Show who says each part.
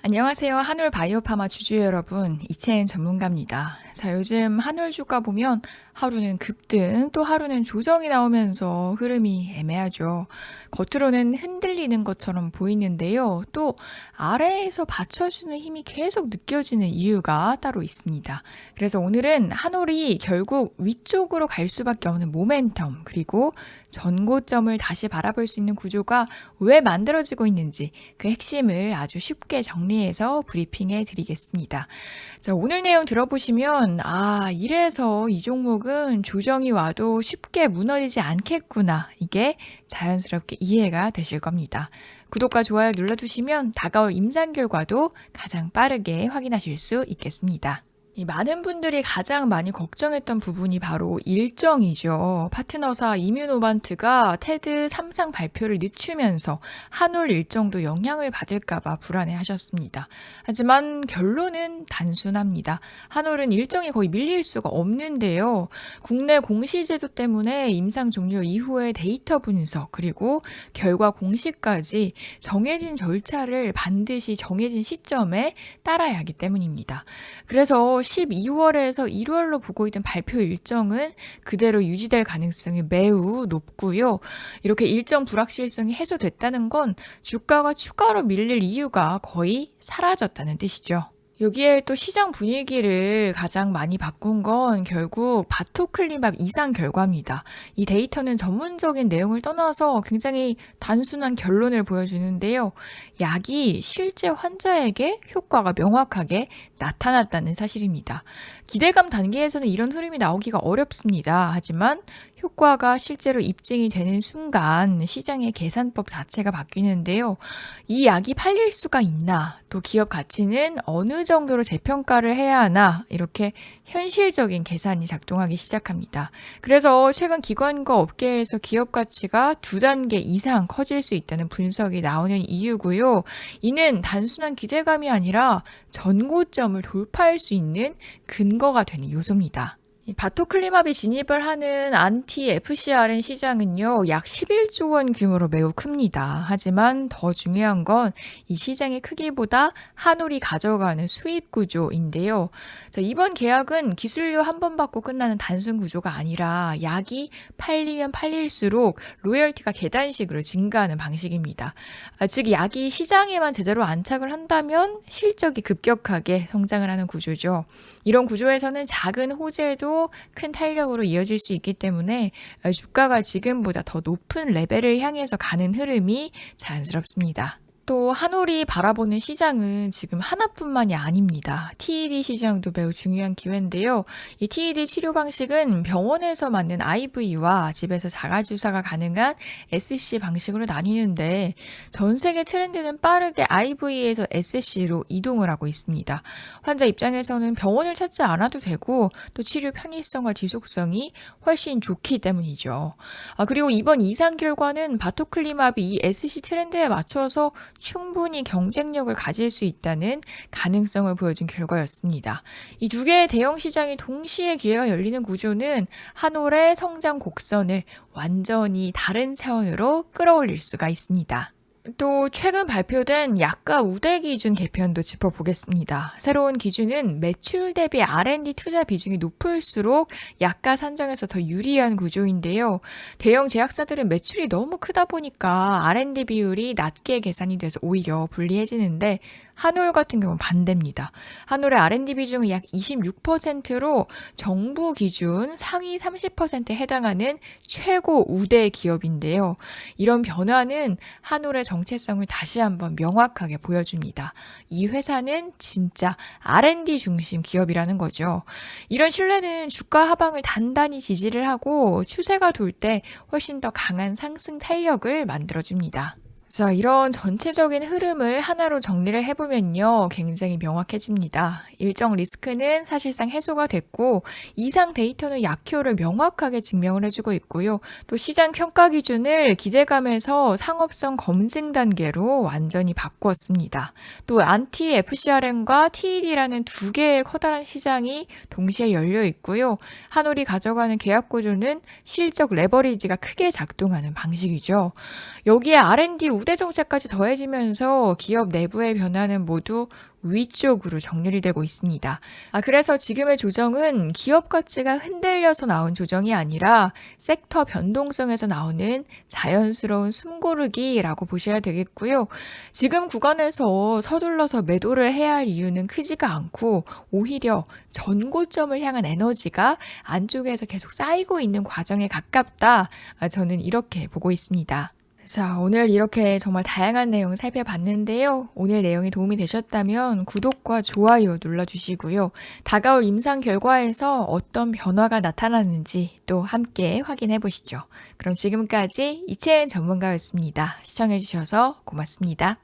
Speaker 1: 안녕하세요. 한울 바이오파마 주주 여러분, 이채은 전문가입니다. 자, 요즘 한울 주가 보면 하루는 급등, 또 하루는 조정이 나오면서 흐름이 애매하죠. 겉으로는 흔들리는 것처럼 보이는데요. 또 아래에서 받쳐주는 힘이 계속 느껴지는 이유가 따로 있습니다. 그래서 오늘은 한울이 결국 위쪽으로 갈 수밖에 없는 모멘텀, 그리고 전고점을 다시 바라볼 수 있는 구조가 왜 만들어지고 있는지 그 핵심을 아주 쉽게 정리해서 브리핑해 드리겠습니다. 자, 오늘 내용 들어보시면 이래서 이 종목은 조정이 와도 쉽게 무너지지 않겠구나. 이게 자연스럽게 이해가 되실 겁니다. 구독과 좋아요 눌러두시면 다가올 임상 결과도 가장 빠르게 확인하실 수 있겠습니다. 많은 분들이 가장 많이 걱정했던 부분이 바로 일정이죠. 파트너사 이뮤노반트가 테드 3상 발표를 늦추면서 한울 일정도 영향을 받을까봐 불안해하셨습니다. 하지만 결론은 단순합니다. 한울은 일정이 거의 밀릴 수가 없는데요. 국내 공시제도 때문에 임상 종료 이후의 데이터 분석 그리고 결과 공시까지 정해진 절차를 반드시 정해진 시점에 따라야 하기 때문입니다. 그래서 12월에서 1월로 보고 있던 발표 일정은 그대로 유지될 가능성이 매우 높고요. 이렇게 일정 불확실성이 해소됐다는 건 주가가 추가로 밀릴 이유가 거의 사라졌다는 뜻이죠. 여기에 또 시장 분위기를 가장 많이 바꾼 건 결국 바토클리맙 이상 결과입니다. 이 데이터는 전문적인 내용을 떠나서 굉장히 단순한 결론을 보여주는데요. 약이 실제 환자에게 효과가 명확하게 나타났다는 사실입니다. 기대감 단계에서는 이런 흐름이 나오기가 어렵습니다. 하지만 효과가 실제로 입증이 되는 순간 시장의 계산법 자체가 바뀌는데요. 이 약이 팔릴 수가 있나, 또 기업 가치는 어느 정도로 재평가를 해야 하나, 이렇게 현실적인 계산이 작동하기 시작합니다. 그래서 최근 기관과 업계에서 기업 가치가 2단계 이상 커질 수 있다는 분석이 나오는 이유고요. 이는 단순한 기대감이 아니라 전고점을 돌파할 수 있는 근거가 되는 요소입니다. 바토클리맙이 진입을 하는 안티-FcRn 시장은요, 약 11조 원 규모로 매우 큽니다. 하지만 더 중요한 건 이 시장의 크기보다 한울이 가져가는 수입 구조인데요. 자, 이번 계약은 기술료 한 번 받고 끝나는 단순 구조가 아니라 약이 팔리면 팔릴수록 로열티가 계단식으로 증가하는 방식입니다. 즉, 약이 시장에만 제대로 안착을 한다면 실적이 급격하게 성장을 하는 구조죠. 이런 구조에서는 작은 호재도 큰 탄력으로 이어질 수 있기 때문에 주가가 지금보다 더 높은 레벨을 향해서 가는 흐름이 자연스럽습니다. 또 한울이 바라보는 시장은 지금 하나뿐만이 아닙니다. TED 시장도 매우 중요한 기회인데요. 이 TED 치료 방식은 병원에서 맞는 IV와 집에서 자가주사가 가능한 SC 방식으로 나뉘는데 전 세계 트렌드는 빠르게 IV에서 SC로 이동을 하고 있습니다. 환자 입장에서는 병원을 찾지 않아도 되고 또 치료 편의성과 지속성이 훨씬 좋기 때문이죠. 그리고 이번 이상 결과는 바토클리맙이 이 SC 트렌드에 맞춰서 충분히 경쟁력을 가질 수 있다는 가능성을 보여준 결과였습니다. 이 두 개의 대형 시장이 동시에 기회가 열리는 구조는 한올의 성장 곡선을 완전히 다른 차원으로 끌어올릴 수가 있습니다. 또 최근 발표된 약가 우대 기준 개편도 짚어보겠습니다. 새로운 기준은 매출 대비 R&D 투자 비중이 높을수록 약가 산정에서 더 유리한 구조인데요. 대형 제약사들은 매출이 너무 크다 보니까 R&D 비율이 낮게 계산이 돼서 오히려 불리해지는데 한올 같은 경우는 반대입니다. 한올의 R&D 비중은 약 26%로 정부 기준 상위 30%에 해당하는 최고 우대 기업인데요. 이런 변화는 한올의 정체성을 다시 한번 명확하게 보여줍니다. 이 회사는 진짜 R&D 중심 기업이라는 거죠. 이런 신뢰는 주가 하방을 단단히 지지를 하고 추세가 돌 때 훨씬 더 강한 상승 탄력을 만들어줍니다. 자, 이런 전체적인 흐름을 하나로 정리를 해보면요, 굉장히 명확해집니다. 일정 리스크는 사실상 해소가 됐고 이상 데이터는 약효를 명확하게 증명을 해주고 있고요. 또 시장 평가 기준을 기대감에서 상업성 검증 단계로 완전히 바꾸었습니다. 또 안티 FcRn과 TED라는 두 개의 커다란 시장이 동시에 열려 있고요. 한올이 가져가는 계약 구조는 실적 레버리지가 크게 작동하는 방식이죠. 여기에 R&D 우대 정책까지 더해지면서 기업 내부의 변화는 모두 위쪽으로 정렬이 되고 있습니다. 그래서 지금의 조정은 기업 가치가 흔들려서 나온 조정이 아니라 섹터 변동성에서 나오는 자연스러운 숨고르기라고 보셔야 되겠고요. 지금 구간에서 서둘러서 매도를 해야 할 이유는 크지가 않고 오히려 전고점을 향한 에너지가 안쪽에서 계속 쌓이고 있는 과정에 가깝다. 저는 이렇게 보고 있습니다. 자, 오늘 이렇게 정말 다양한 내용 살펴봤는데요. 오늘 내용이 도움이 되셨다면 구독과 좋아요 눌러주시고요. 다가올 임상 결과에서 어떤 변화가 나타나는지 또 함께 확인해 보시죠. 그럼 지금까지 이채은 전문가였습니다. 시청해주셔서 고맙습니다.